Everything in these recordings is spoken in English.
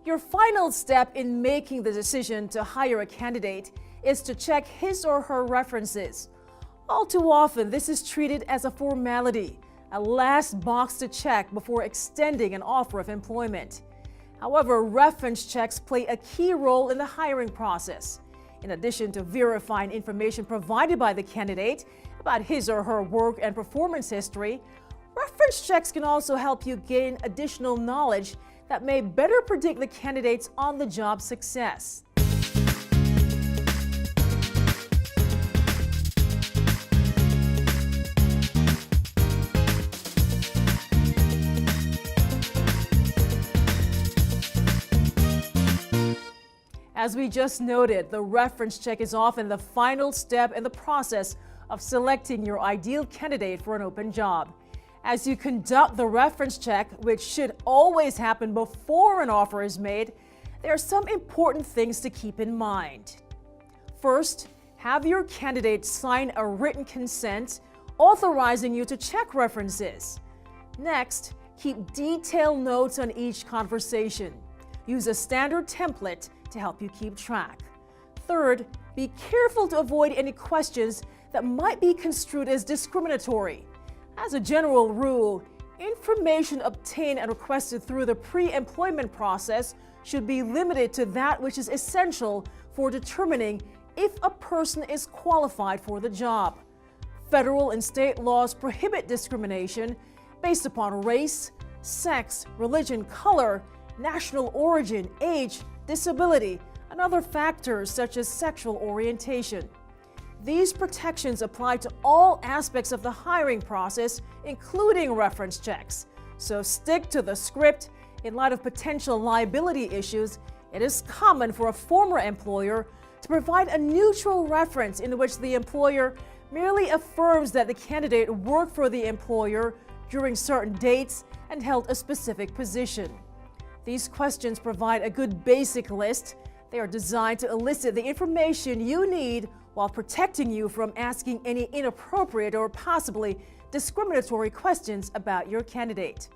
Your final step in making the decision to hire a candidate is to check his or her references. All too often, this is treated as a formality, a last box to check before extending an offer of employment. However, reference checks play a key role in the hiring process. In addition to verifying information provided by the candidate about his or her work and performance history, reference checks can also help you gain additional knowledge that may better predict the candidate's on-the-job success. As we just noted, the reference check is often the final step in the process of selecting your ideal candidate for an open job. As you conduct the reference check, which should always happen before an offer is made, there are some important things to keep in mind. First, have your candidate sign a written consent authorizing you to check references. Next, keep detailed notes on each conversation. Use a standard template to help you keep track. Third, be careful to avoid any questions that might be construed as discriminatory. As a general rule, information obtained and requested through the pre-employment process should be limited to that which is essential for determining if a person is qualified for the job. Federal and state laws prohibit discrimination based upon race, sex, religion, color, national origin, age, disability, and other factors such as sexual orientation. These protections apply to all aspects of the hiring process, including reference checks. So stick to the script. In light of potential liability issues, it is common for a former employer to provide a neutral reference in which the employer merely affirms that the candidate worked for the employer during certain dates and held a specific position. These questions provide a good basic list. They are designed to elicit the information you need while protecting you from asking any inappropriate or possibly discriminatory questions about your candidate.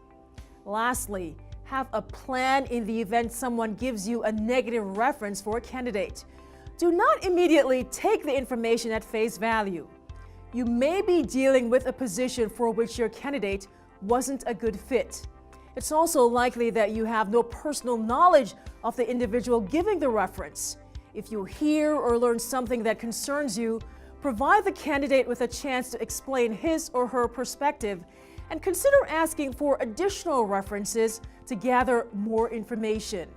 Lastly, have a plan in the event someone gives you a negative reference for a candidate. Do not immediately take the information at face value. You may be dealing with a position for which your candidate wasn't a good fit. It's also likely that you have no personal knowledge of the individual giving the reference. If you hear or learn something that concerns you, provide the candidate with a chance to explain his or her perspective and consider asking for additional references to gather more information.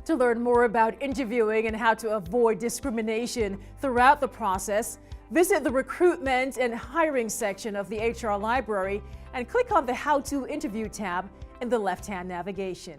To learn more about interviewing and how to avoid discrimination throughout the process, visit the Recruitment and Hiring section of the HR Library and click on the How to Interview tab in the left-hand navigation.